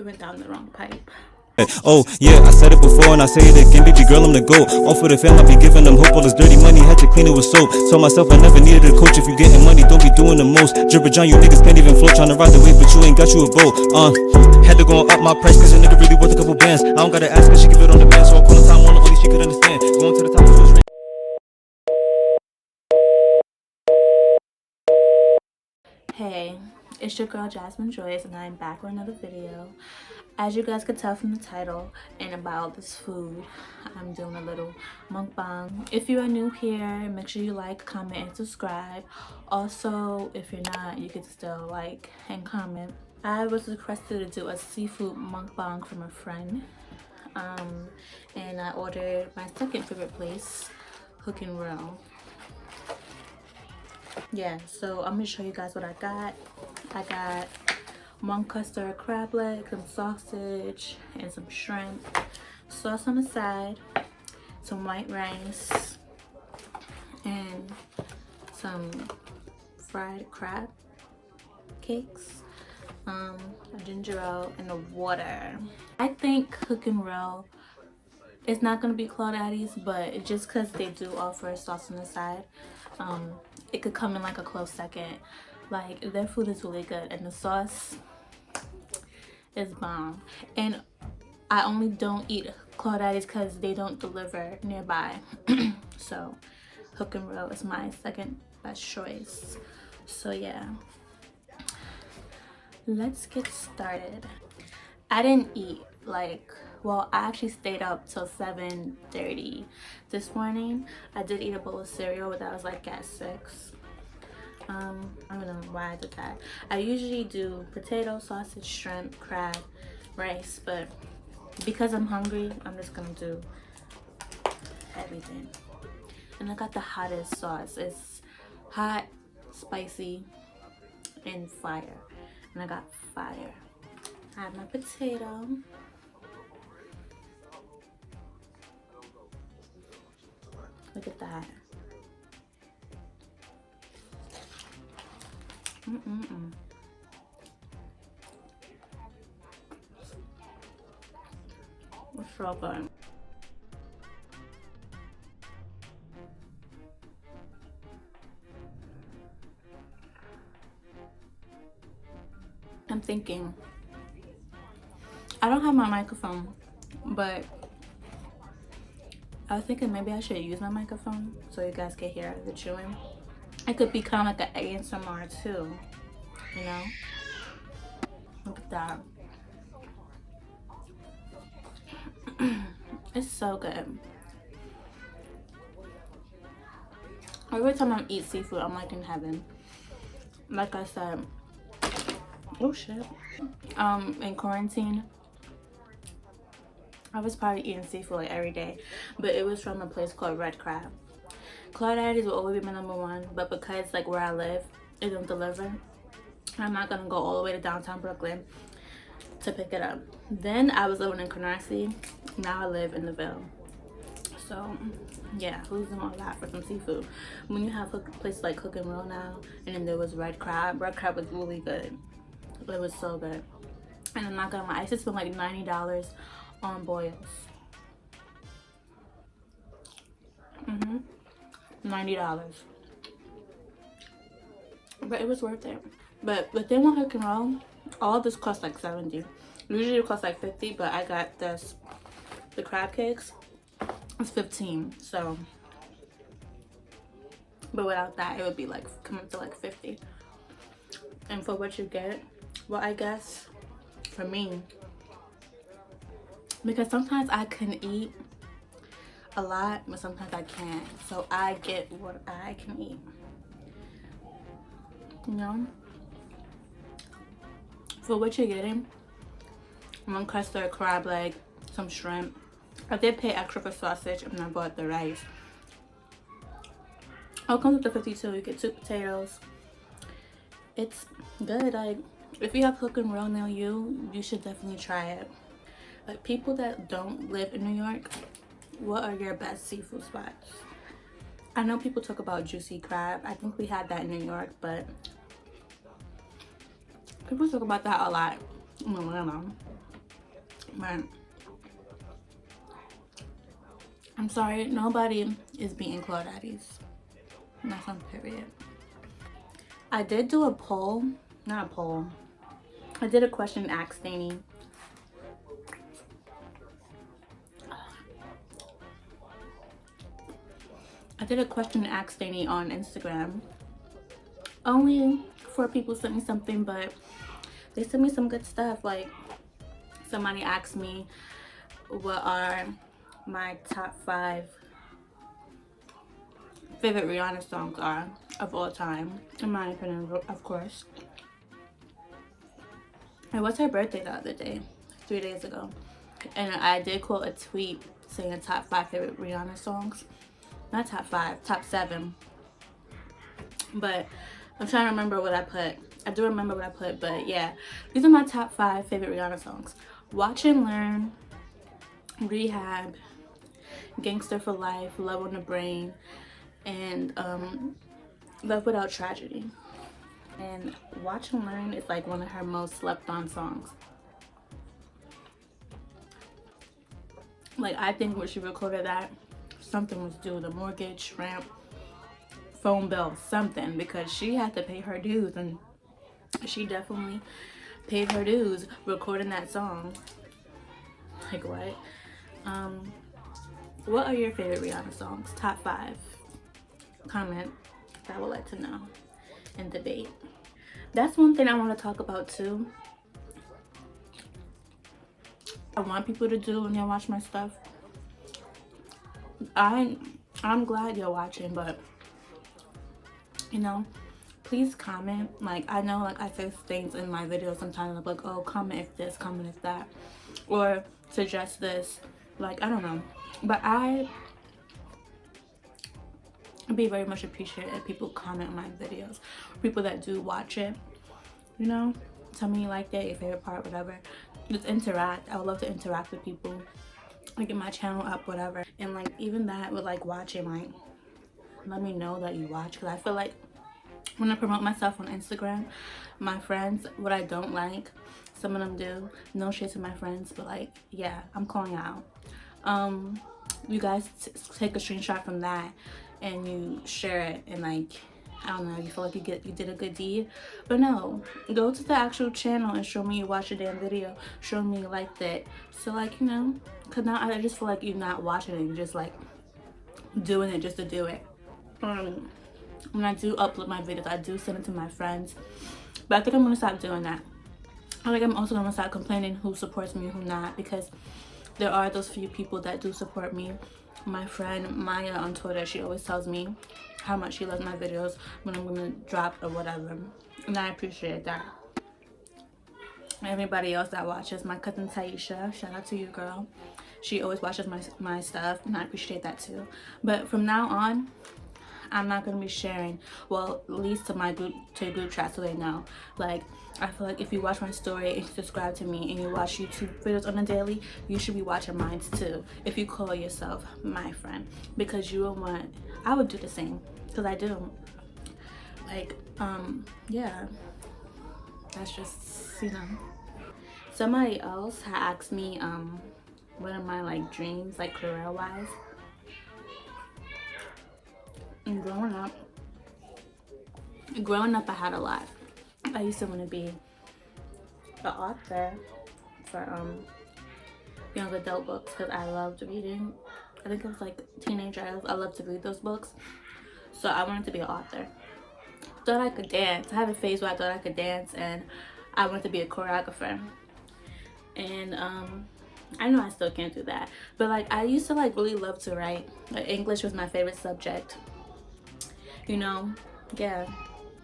It went down the wrong pipe. Oh, yeah, I said it before and I say it again, baby girl, I'm the GOAT. All for the fam, I be giving them hope. All this dirty money, had to clean it with soap. Told myself I never needed a coach. If you getting money, don't be doing the most. Dripper John, you niggas can't even float. Trying to ride the wave, but you ain't got you a boat. Had to go up my price, cause a nigga really worth a couple bands. I don't gotta ask, cause she give it on the band. So I call the time one, only she could understand. Going to the top of the Hey, it's your girl Jasmyne Joyce and I'm back with another video. As you guys could tell from the title and about this food, I'm doing a little mukbang. If you are new here, make sure you like, comment, and subscribe. Also, if you're not, you can still like and comment. I was requested to do a seafood mukbang from a friend. And I ordered my second favorite place, Hook and Roll. Yeah, so I'm gonna show you guys what I got. I got one custard crab leg, some sausage, and some shrimp. Sauce on the side, some white rice, and some fried crab cakes, a ginger ale, and the water. I think Hook and Roll, it's not gonna be Claudetti's, but just because they do offer sauce on the side, it could come in like a close second. Like, their food is really good and the sauce is bomb. And I only don't eat Claudetti's because they don't deliver nearby. So Hook and Roll is my second best choice. So yeah, let's get started. I didn't eat well, I actually stayed up till 7:30 this morning. I did eat a bowl of cereal, but that was like at 6. I don't know why I did that. I usually do potato, sausage, shrimp, crab, rice, but because I'm hungry, I'm just gonna do everything. And I got the hottest sauce. It's hot, spicy, and fire. And I got fire. I have my potato. Look at that. It's so good. I'm thinking, I don't have my microphone, but I was thinking maybe I should use my microphone so you guys can hear the chewing. It could be kind of like an ASMR too, you know? Look at that. It's so good. Every time I eat seafood, I'm like in heaven. Like I said, oh shit. In quarantine, I was probably eating seafood like every day, but it was from a place called Red Crab. Claudetti's will always be my number one, but because like where I live, it don't deliver, I'm not gonna go all the way to downtown Brooklyn to pick it up. Then I was living in Canarsie, now I live in the Ville. So yeah, losing all that for some seafood. When you have places like Hook and Roll now, and then there was Red Crab was really good. It was so good. And I'm not gonna lie, I just spent like $90 on boils. $90. But it was worth it. But the thing with Hook and Roll, all of this costs like $70. Usually it costs like $50, but I got this, the crab cakes, it's $15. So, but without that, it would be like coming to like $50. And for what you get, well, I guess for me, because sometimes I can eat a lot, but sometimes I can't. So I get what I can eat. You know? For what you're getting, one custard crab leg, some shrimp. I did pay extra for sausage and I bought the rice. Oh, it comes with the 52. You get 2 potatoes. It's good. Like, if you have Hook and Roll near you, you should definitely try it. Like, people that don't live in New York, what are your best seafood spots? I know people talk about juicy crab. I think we had that in New York, but people talk about that a lot in Atlanta. But I'm sorry, nobody is beating Claudaddies. That's on period. I did do a poll, not a poll. I did a question ask thingy. I did a question ask thingy on Instagram. Only 4 people sent me something, but they sent me some good stuff. Like, somebody asked me what are my top 5 favorite Rihanna songs are of all time, in my opinion, of course. It was her birthday the other day, 3 days ago, and I did quote a tweet saying top 5 favorite Rihanna songs. Not top 5, top 7. But I'm trying to remember what I put. I do remember what I put, but yeah, these are my top 5 favorite Rihanna songs: Watch and Learn, Rehab, Gangster for Life, Love on the Brain, and Love Without Tragedy. And Watch and Learn is like one of her most slept on songs. Like, I think when she recorded that, something was due: the mortgage, rent, phone bill, something, because she had to pay her dues, and she definitely paid her dues recording that song. Like, what? What are your favorite Rihanna songs? Top 5. Comment. I would like to know and debate. That's one thing I want to talk about too. I want people to do when they watch my stuff. I'm glad you're watching, but you know, please comment. Like, I know, like, I say things in my videos sometimes, I'm like, oh, comment if this, comment if that, or suggest this. Like, I don't know, but I'd be very much appreciated if people comment on my videos. People that do watch it, you know, tell me you liked it, your favorite part, whatever. Just interact. I would love to interact with people, like, get my channel up, whatever. And like, even that with like watching, like, let me know that you watch, because I feel like when I promote myself on Instagram, my friends, what I don't like, some of them do, no shade to my friends, but like, yeah, I'm calling out. You guys take a screenshot from that and you share it, and like, I don't know, you feel like you did a good deed. But no, go to the actual channel and show me you watched a damn video, show me you liked it. So like, you know, because now I just feel like you're not watching it, you're just like doing it just to do it. When I do upload my videos, I do send it to my friends, but I think I'm gonna stop doing that. I think I'm also gonna start complaining who supports me, who not, because there are those few people that do support me. My friend Maya on Twitter, she always tells me how much she loves my videos when I'm gonna drop or whatever, and I appreciate that. Everybody else that watches, my cousin Taisha, shout out to you, girl. She always watches my stuff, and I appreciate that too. But from now on, I'm not gonna be sharing, well, at least to my group chat, so they know. Like, I feel like if you watch my story and subscribe to me and you watch YouTube videos on a daily, you should be watching mine too, if you call yourself my friend, because you will want, I would do the same, because I do. Like, yeah, that's just, you know. Somebody else had asked me what are my like dreams, like career wise. And growing up I had a lot. I used to want to be an author for young adult books, because I loved reading. I think it was like teenager, I loved to read those books, so I wanted to be an author. Thought I could dance. I had a phase where I thought I could dance, and I wanted to be a choreographer. And I know I still can't do that, but like, I used to like really love to write. Like, English was my favorite subject, you know. Yeah,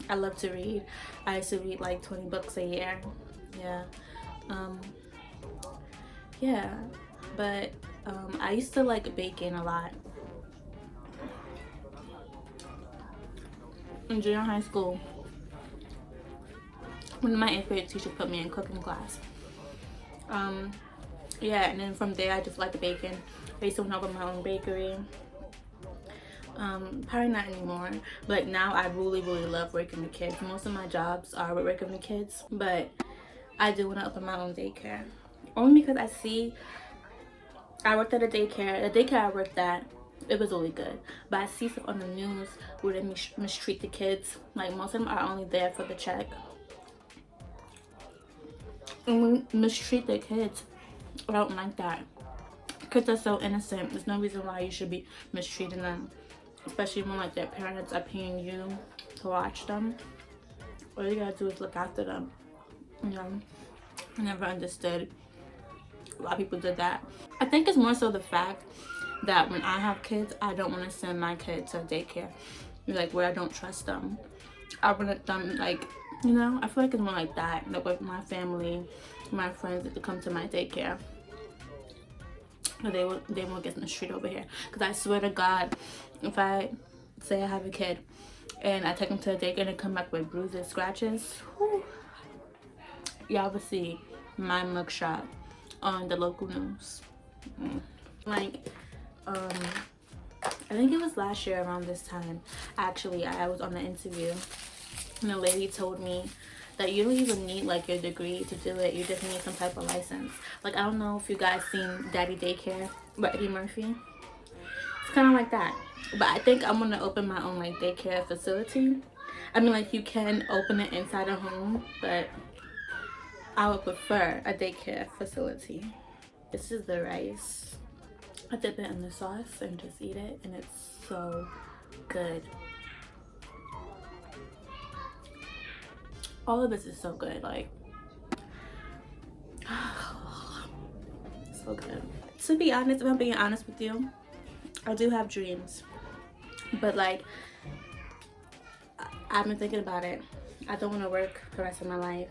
I love to read. I used to read like 20 books a year. Yeah. Yeah, but I used to like baking a lot. In junior high school, one of my 8th grade teachers put me in cooking class. Yeah, and then from there I just liked baking. I used to open my own bakery. Probably not anymore, but now I really love working with kids. Most of my jobs are with working with kids, but I do want to open my own daycare. Only because I worked at a daycare. The daycare I worked at, it was really good. But I see stuff on the news where they mistreat the kids. Like, most of them are only there for the check. And we mistreat the kids. I don't like that. Kids are so innocent. There's no reason why you should be mistreating them. Especially when, like, their parents are paying you to watch them. All you gotta do is look after them. You know? I never understood why people did that. I think it's more so the fact that when I have kids, I don't want to send my kids to daycare, like, where I don't trust them. I want them, like, you know, I feel like it's more like that, like with my family, my friends, to come to my daycare. But they won't get in the street over here. Because I swear to God, if I say I have a kid and I take them to the daycare and come back with bruises, scratches, whew, y'all will see my mugshot on the local news. Like, I think it was last year around this time, actually, I was on an interview and a lady told me that you don't even need, like, your degree to do it. You just need some type of license. Like, I don't know if you guys seen Daddy Daycare by Eddie Murphy. It's kind of like that. But I think I'm gonna open my own, like, daycare facility. I mean, like, you can open it inside a home, but I would prefer a daycare facility. This is the rice. I dip it in the sauce and just eat it, and it's so good. All of this is so good, like, so good. To be honest, if I'm being honest with you, I do have dreams, but, like, I've been thinking about it. I don't want to work the rest of my life.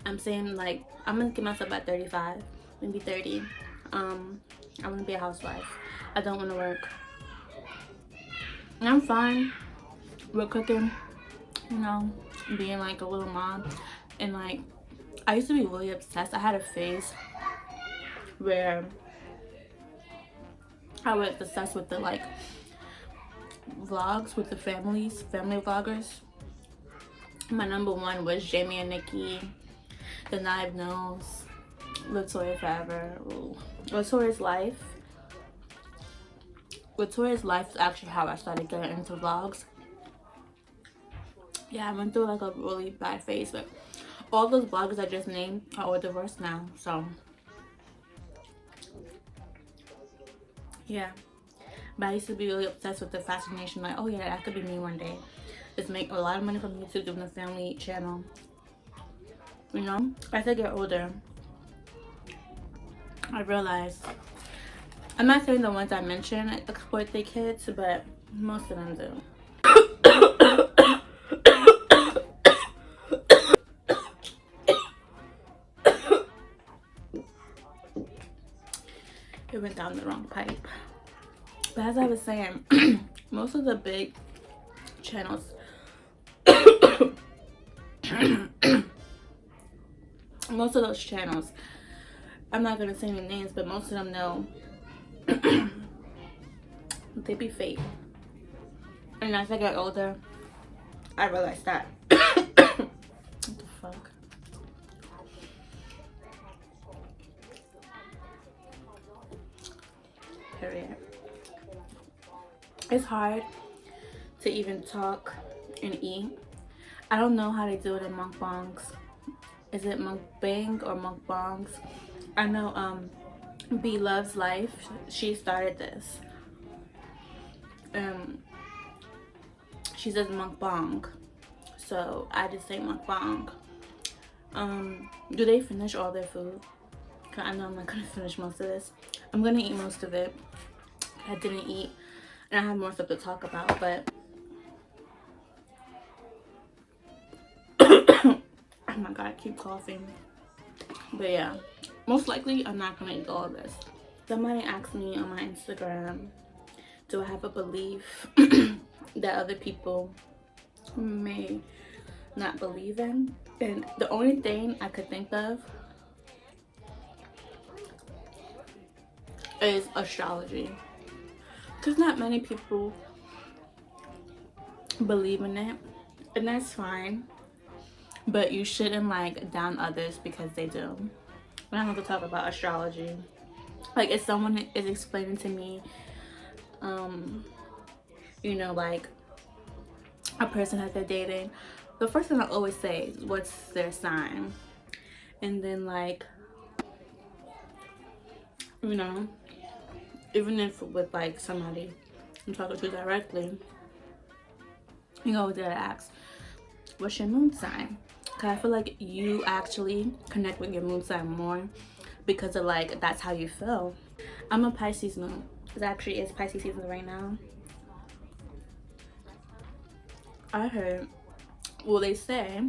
I'm saying, like, I'm gonna give myself at 35, maybe 30. I want to be a housewife. I don't want to work. And I'm fine with cooking, you know, being, like, a little mom. And, like, I used to be really obsessed. I had a phase where I was obsessed with the, like, vlogs with the family vloggers. My number one was Jamie and Nikki, the Knife Nose, Latoya Forever. Ooh. Latoya's Life. Latoya's Life is actually how I started getting into vlogs. Yeah, I went through, like, a really bad phase, but all those bloggers I just named are all divorced now, so yeah. But I used to be really obsessed with the fascination, like, oh yeah, that could be me one day. Just make a lot of money from YouTube doing a family channel. You know, as I get older, I realized, I'm not saying the ones I mentioned exploit their kids, but most of them do. It went down the wrong pipe. But as I was saying, most of the big channels most of those channels, I'm not gonna say any names, but most of them know they be fake. And as I got older, I realized that. What the fuck? Period. It's hard to even talk and eat. I don't know how they do it in mukbangs. Is it mukbang or mukbangs? I know B Loves Life, she started this. She says mukbang, so I just say mukbang. Do they finish all their food? Cause I know I'm not gonna finish most of this. I'm gonna eat most of it. I didn't eat, and I have more stuff to talk about, but oh my god, I keep coughing. But yeah, most likely I'm not gonna eat all of this. Somebody asked me on my Instagram, do I have a belief that other people may not believe in? And the only thing I could think of is astrology. Because not many people believe in it, and that's fine. But you shouldn't, like, down others because they do. I don't have to talk about astrology. Like if someone is explaining to me, you know, like a person that they're dating, the first thing I always say is what's their sign. And then like, you know, even if with like somebody I'm talking to directly, you always gotta ask, what's your moon sign? Because I feel like you actually connect with your moon sign more because of like, that's how you feel. I'm a Pisces moon. It actually is Pisces season right now. I heard, well, they say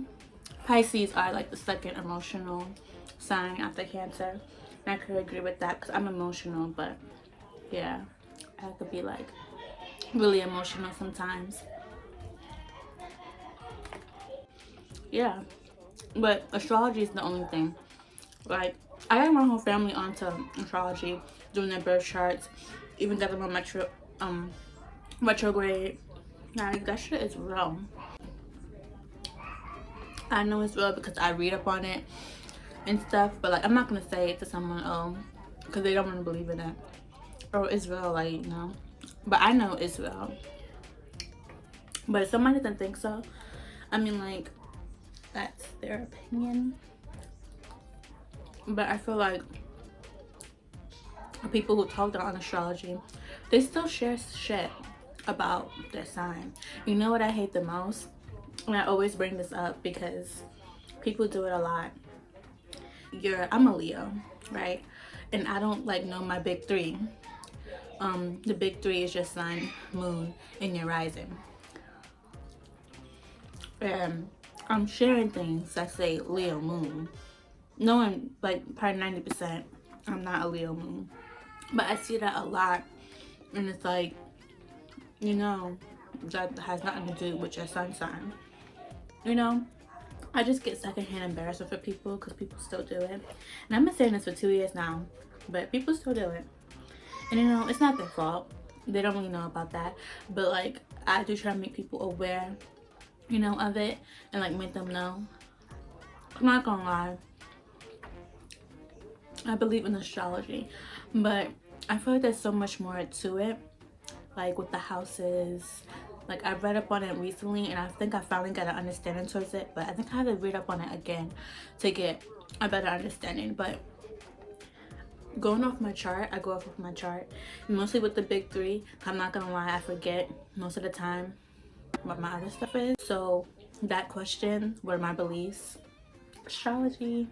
Pisces are like the second emotional sign after Cancer. And I could agree with that because I'm emotional, but yeah, I could be like really emotional sometimes. Yeah, but astrology is the only thing. Like, I got my whole family onto astrology, doing their birth charts, even got them on retrograde. Like, that shit is real. I know it's real because I read up on it and stuff, but like, I'm not gonna say it to someone, oh, because they don't want to believe in it. Or it's real, like, you know. But I know it's real. But if somebody doesn't think so, I mean, like, that's their opinion. But I feel like people who talk on astrology, they still share shit about their sign. You know what I hate the most? And I always bring this up because people do it a lot. I'm a Leo, right? And I don't like know my big three. The big three is your sun, moon, and your rising. And I'm sharing things that say Leo moon, knowing like probably 90% I'm not a Leo moon. But I see that a lot, and it's like, you know, that has nothing to do with your sun sign. You know, I just get secondhand embarrassment for people because people still do it. And I've been saying this for 2 years now, but people still do it. And you know, it's not their fault. They don't really know about that. But like, I do try to make people aware, you know, of it, and like make them know. I'm not gonna lie, I believe in astrology, but I feel like there's so much more to it, like with the houses. Like, I read up on it recently, and I think I finally got an understanding towards it, but I think I have to read up on it again to get a better understanding. But going off my chart, I go off of my chart, mostly with the big three. I'm not gonna lie, I forget most of the time what my other stuff is. So that question, what are my beliefs? Astrology.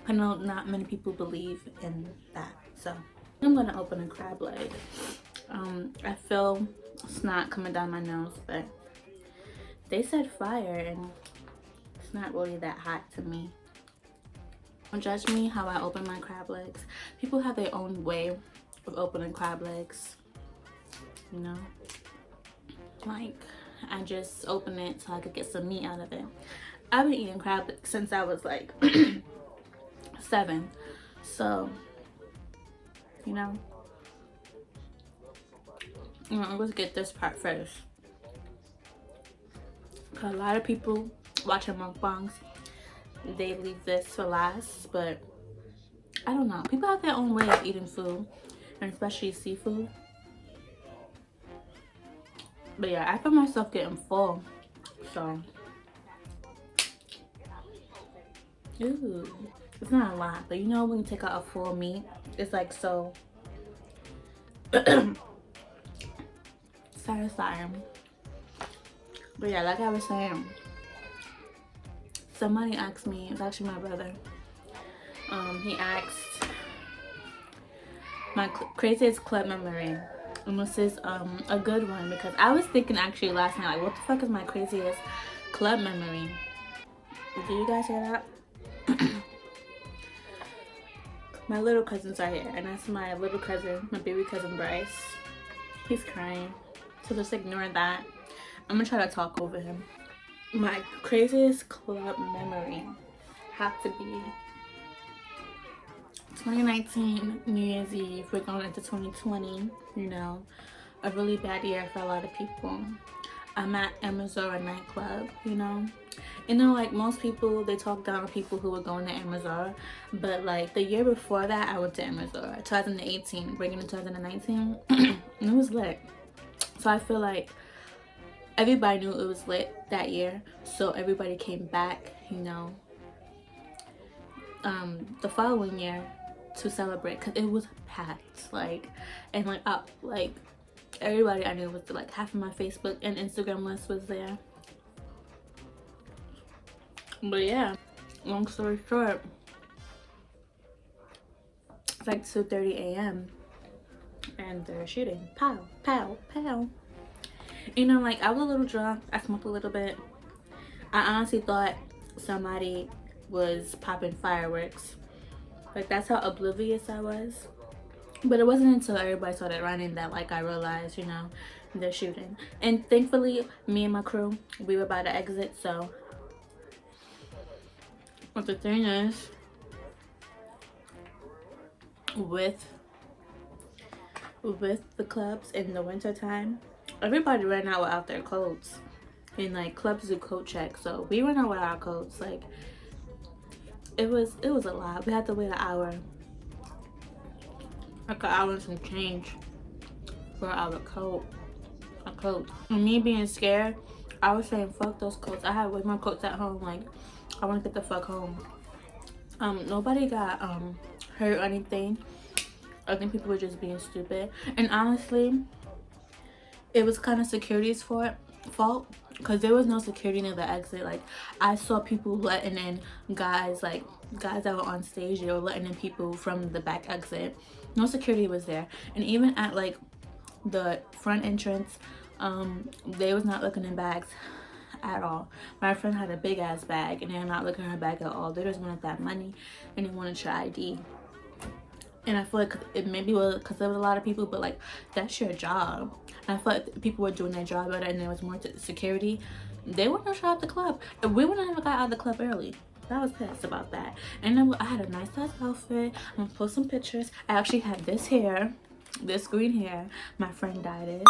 I know not many people believe in that, so I'm gonna open a crab leg. I feel snot coming down my nose, but they said fire, and it's not really that hot to me. Don't judge me how I open my crab legs. People have their own way of opening crab legs, you know. Like, I just open it so I could get some meat out of it. I've been eating crab since I was like 7, so you know. Let's get this part first. A lot of people watching mukbangs, they leave this for last, but I don't know. People have their own way of eating food, and especially seafood. But yeah, I feel myself getting full, so. Ooh, it's not a lot, but you know when you take out a full meat, it's like so satisfying. But yeah, like I was saying, somebody asked me, it's actually my brother, he asked my craziest club memory, and this is a good one because I was thinking actually last night, like, what the fuck is my craziest club memory? Do you guys hear that? My little cousins are here, and that's my little cousin, my baby cousin Bryce. He's crying, so just ignore that. I'm gonna try to talk over him. My craziest club memory had to be 2019 New Year's Eve. We're going into 2020, you know, a really bad year for a lot of people. I'm at Amazora nightclub, you know. And then like most people, they talk down on people who were going to Amazora, but like the year before that I went to Amazora, 2018 bringing into 2019. And it was lit. So I feel like everybody knew it was lit that year, so everybody came back, you know, the following year to celebrate, because it was packed, like, and like everybody I knew was like half of my Facebook and Instagram list was there. But yeah, long story short, it's like 2:30 a.m. and they're shooting. Pow, pow, pow. You know, like I was a little drunk. I smoked a little bit. I honestly thought somebody was popping fireworks. Like that's how oblivious I was. But it wasn't until everybody started running that like I realized, you know, they're shooting. And thankfully, me and my crew, we were about to exit. So, but the thing is, with the clubs in the winter time, everybody ran out without their coats. And like clubs do coat checks, so we ran out with our coats. Like it was a lot. We had to wait an hour, like an hour and some change for our coat. A coat. And me being scared, I was saying fuck those coats. I had way more coats at home. Like I want to get the fuck home. Nobody got hurt or anything. I think people were just being stupid. And honestly, it was kind of security's fault, because there was no security near the exit. Like I saw people letting in guys that were on stage. They were letting in people from the back exit. No security was there. And even at like the front entrance, they was not looking in bags at all. My friend had a big ass bag and they're not looking at her bag at all. They just wanted that money and they wanted your ID. And I feel like it maybe was because there was a lot of people, but like that's your job. And I feel like people were doing their job better and there was more security. They wouldn't have shot up the club. We wouldn't have got out of the club early. I was pissed about that. And then I had a nice ass outfit. I'm gonna post some pictures. I actually had this hair, this green hair. My friend dyed it.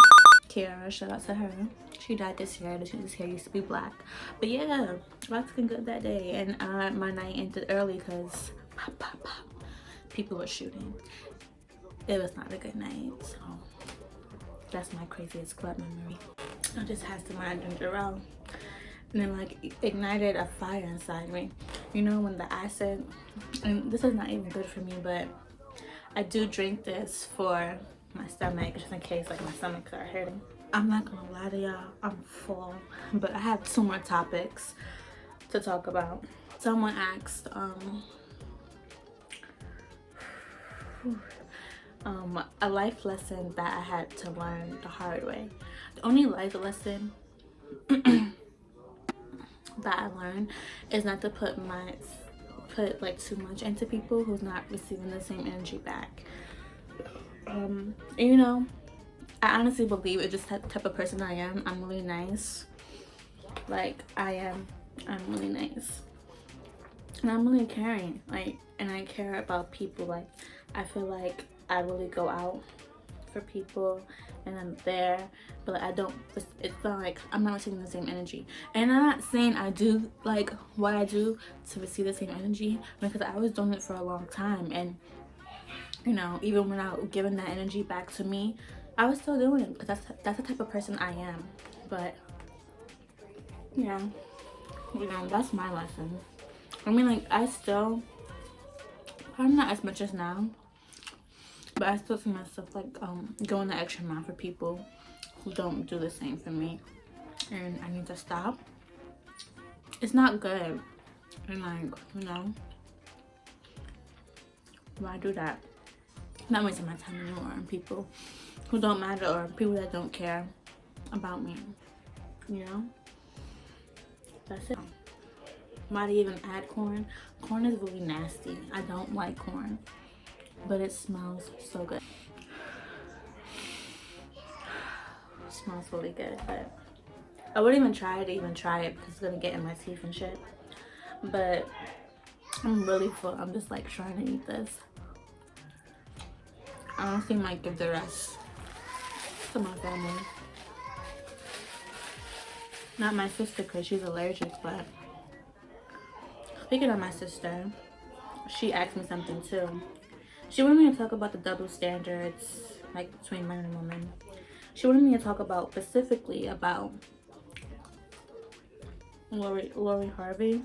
Kiara, shout out to her. She dyed this hair. This hair used to be black. But yeah, I was looking good that day. And my night ended early because pop, pop, pop. People were shooting. It was not a good night, so that's my craziest club memory. I just had some ginger ale and then like ignited a fire inside me. You know, when the acid, and this is not even good for me, but I do drink this for my stomach just in case like my stomach start hurting. I'm not gonna lie to y'all, I'm full, but I have 2 more topics to talk about. Someone asked a life lesson that I had to learn the hard way. The only life lesson that I learned is not to put like too much into people who's not receiving the same energy back. And, you know, I honestly believe it's just the type of person I am. I'm really nice. Like I'm really nice. And I'm really caring. Like, and I care about people. Like, I feel like I really go out for people and I'm there, but like, I don't, it's not like I'm not receiving the same energy. And I'm not saying I do like what I do to receive the same energy, because I was doing it for a long time, and you know, even when I was giving that energy back to me, I was still doing it because that's the type of person I am. But yeah, you know, that's my lesson. I mean, like, I'm not as much as now, but I still see myself like going the extra mile for people who don't do the same for me, and I need to stop. It's not good, and like, you know, why do that? Not wasting my time anymore on people who don't matter or people that don't care about me, you know. That's it. Why do you even add corn? Corn is really nasty. I don't like corn, but it smells so good. It smells really good, but I wouldn't even try to try it because it's gonna get in my teeth and shit. But I'm really full. I'm just like trying to eat this. I honestly might give the rest to my family. Not my sister because she's allergic, but speaking of my sister, she asked me something too. She wanted me to talk about the double standards, like between men and women. She wanted me to talk about specifically about Lori Harvey,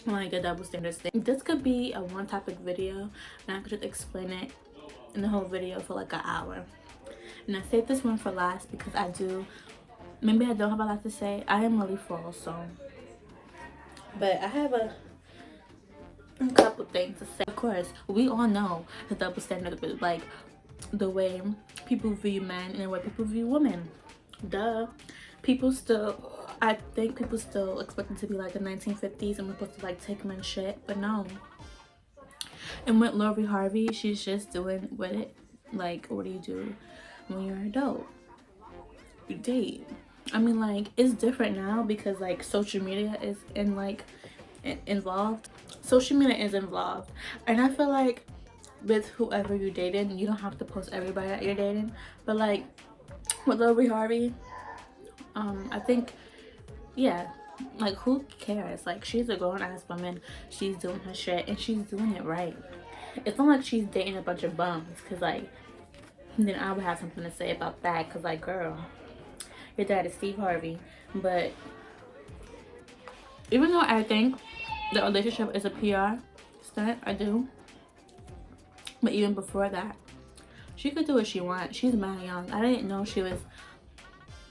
like the double standards thing. This could be a one topic video, and I could just explain it in the whole video for like an hour. And I saved this one for last because maybe I don't have a lot to say. I am really full, so. But I have a couple things to say. Of course, we all know the double standard, like the way people view men and the way people view women. Duh. I think people still expect it to be like the 1950s and we're supposed to like take men shit, but no. And with Lori Harvey, she's just doing with it. Like, what do you do when you're an adult? You date. I mean, like, it's different now because like social media is involved. Social media is involved, and I feel like with whoever you're dating, you don't have to post everybody that you're dating. But like with Lori Harvey, I think, yeah, like who cares? Like, she's a grown-ass woman. She's doing her shit and she's doing it right. It's not like she's dating a bunch of bums, because like then I would have something to say about that, because like, girl, your dad is Steve Harvey. But even though I think the relationship is a PR stunt, I do, but even before that, she could do what she wants. She's mad young. I didn't know she was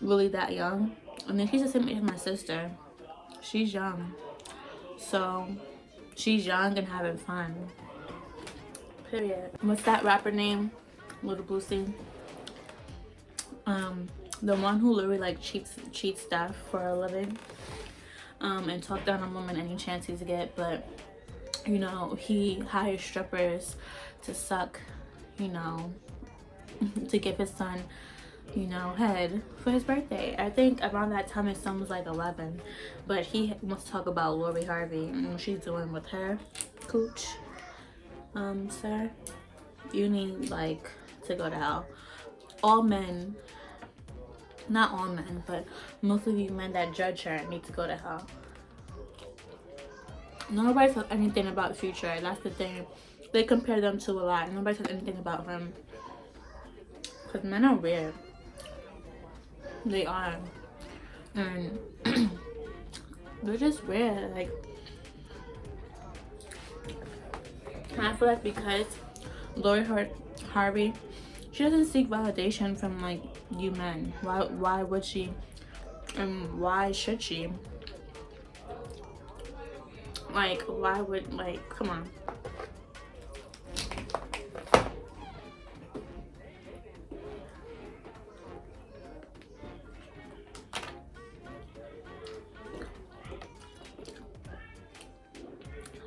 really that young. And then she's the same age as my sister. She's young, so she's young and having fun, period. What's that rapper name? Little Boosie. The one who literally like cheats stuff for a living, and talk down on women any chance he's get. But you know, he hires strippers to suck, you know, to give his son, you know, head for his birthday. I think around that time his son was like 11. But he wants to talk about Lori Harvey and what she's doing with her cooch. Sir, you need like to go to hell. All men, not all men, but most of you men that judge her need to go to hell. Nobody says anything about Future. That's the thing. They compare them to a lot. Nobody says anything about him. Because men are weird. They are. And they're just weird. Like, I feel like because Lori Harvey, she doesn't seek validation from like you men. Why would she? And why should she? Like, why would, like, come on.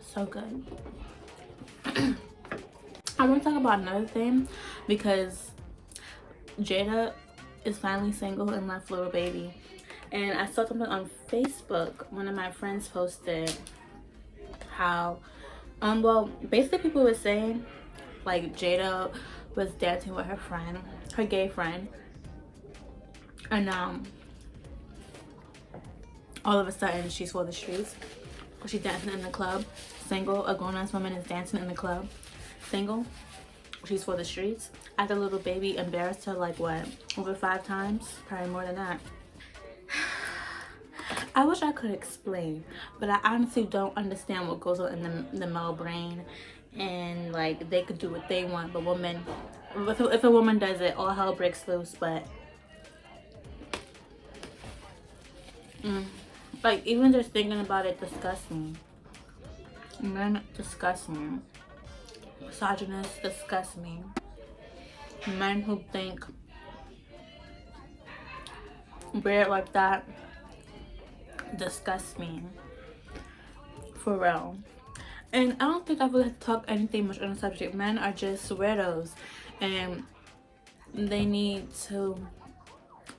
So good. I want to talk about another thing, because Jada is finally single and left little baby. And I saw something on Facebook. One of my friends posted how well, basically people were saying like Jada was dancing with her friend, her gay friend, and all of a sudden she's for the streets. She's dancing in the club, single. A grown-ass woman is dancing in the club, single. She's for the streets. After little baby embarrassed her like what, over 5 times, probably more than that. I wish I could explain, but I honestly don't understand what goes on in the male brain. And like, they could do what they want, but women, if a woman does it, all hell breaks loose. But like, even just thinking about it disgusts me. Men disgust me. Misogynists disgust me. Men who think weird like that disgusts me, for real. And I don't think I've really talked anything much on the subject. Men are just weirdos, and they need to,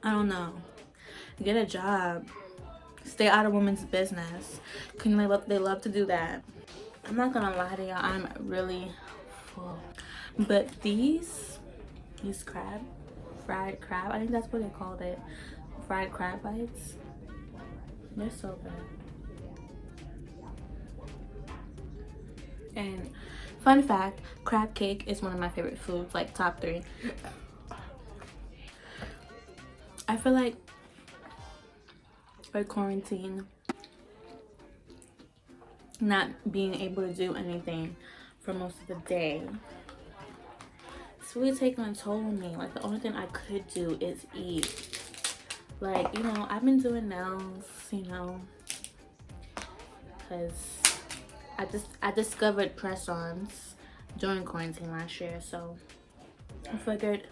I don't know, get a job, stay out of women's business. They love to do that. I'm not gonna lie to y'all, I'm really full. But these crab, fried crab, I think that's what they called it, fried crab bites. They're so good. And fun fact, crab cake is one of my favorite foods, like top 3. I feel like for quarantine, not being able to do anything for most of the day, it's really taking a toll on me. Like, the only thing I could do is eat. Like, you know, I've been doing nails, you know, because I discovered press-ons during quarantine last year, so I figured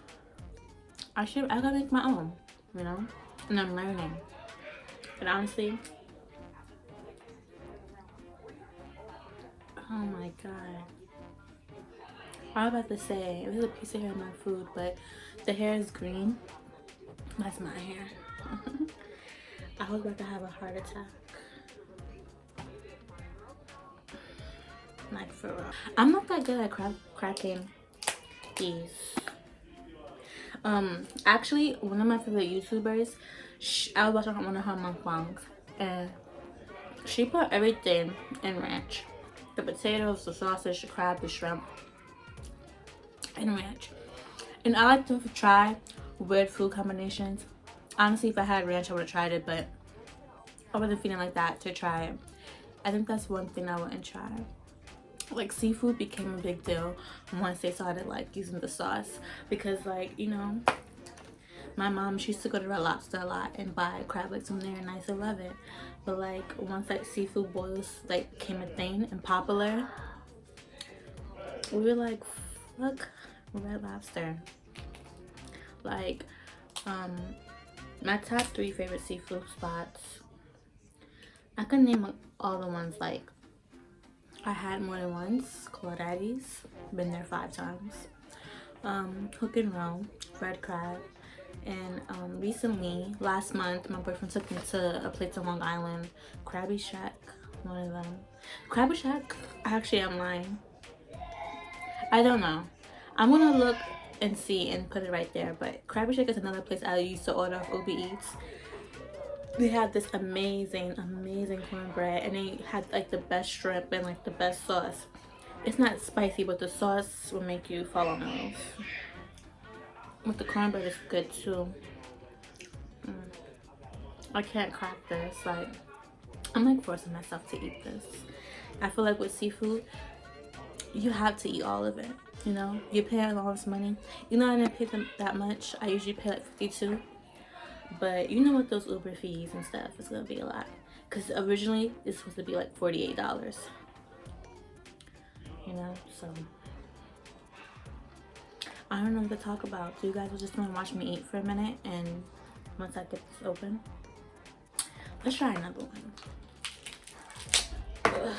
I gotta make my own, you know, and I'm learning. And honestly, oh my god, I was about to say there's a piece of hair in my food, but the hair is green. That's my hair. I was about to have a heart attack. Like, for real. I'm not that good at cracking these. Actually, one of my favorite YouTubers, I was watching one of her mukbangs, and she put everything in ranch. The potatoes, the sausage, the crab, the shrimp, and ranch. And I like to try weird food combinations. Honestly, if I had ranch, I would have tried it, but I wasn't feeling like that to try it. I think that's one thing I wouldn't try. Like, seafood became a big deal once they started like using the sauce, because, like, you know, my mom, she used to go to Red Lobster a lot and buy crab legs from there, and I used to love it. But like, once like seafood boils like became a thing and popular, we were like, fuck Red Lobster. Like, my top 3 favorite seafood spots, I can name all the ones. Like, I had more than once. Claudetti's, been there 5 times. Hook and Roll, red crab, and recently, last month, my boyfriend took me to a place in Long Island, Krabby Shack, one of them. Krabby Shack, actually, I'm lying. I don't know. I'm gonna look and see and put it right there. But Krabby Shack is another place I used to order off Uber Eats. They had this amazing cornbread, and they had like the best shrimp and like the best sauce. It's not spicy, but the sauce will make you fall on the roof. But the cornbread is good too. I can't crack this. Like, I'm like forcing myself to eat this. I feel like with seafood, you have to eat all of it. You know, you're paying all this money. You know, I didn't pay them that much. I usually pay like 52. But you know, with those Uber fees and stuff, it's gonna be a lot. Because originally it's supposed to be like $48. You know, so I don't know what to talk about. So you guys will just want to watch me eat for a minute, and once I get this open, let's try another one. Ugh.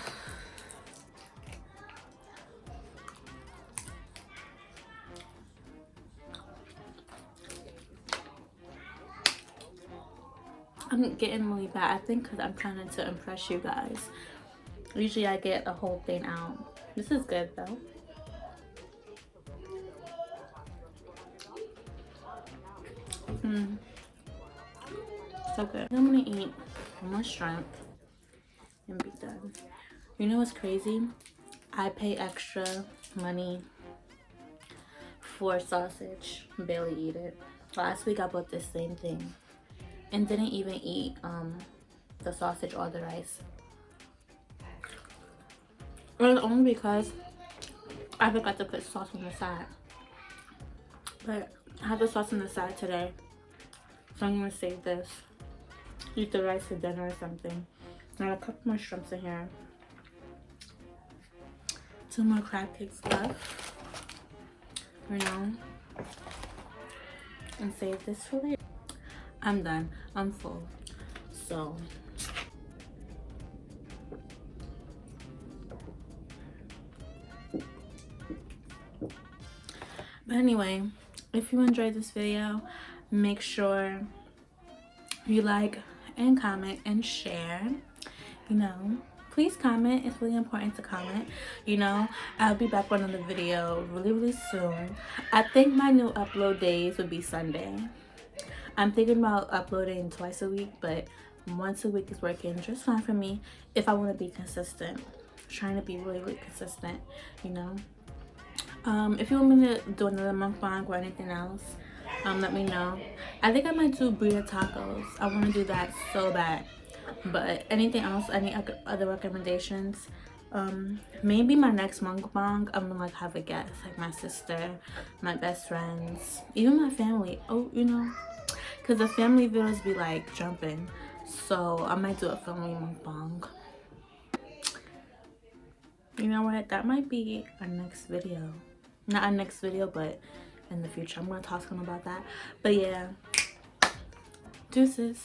I'm getting really bad, I think, because I'm trying to impress you guys. Usually I get a whole thing out. This is good though. So good. I'm gonna eat one more shrimp and be done. You know what's crazy? I pay extra money for sausage, barely eat it. Last week I bought this same thing and didn't even eat the sausage or the rice. It was only because I forgot to put sauce on the side. But I have the sauce on the side today, so I'm gonna save this. Eat the rice for dinner or something. I have a couple more shrimps in here. 2 more crab cakes left. You know, and save this for later. I'm done. I'm full. So but anyway, if you enjoyed this video, make sure you like and comment and share. You know, please comment. It's really important to comment. You know, I'll be back with another video really soon. I think my new upload days would be Sunday. I'm thinking about uploading twice a week, but once a week is working just fine for me if I want to be consistent. Trying to be really consistent, you know. If you want me to do another mukbang or anything else, let me know. I think I might do burrito tacos. I want to do that so bad. But anything else, any other recommendations? Maybe my next mukbang, I'm gonna like have a guest, like my sister, my best friends, even my family. Oh, you know, because the family videos be like jumping. So I might do a family mukbang. You know what? That might be our next video. Not our next video, but in the future. I'm gonna talk to them about that. But yeah, deuces.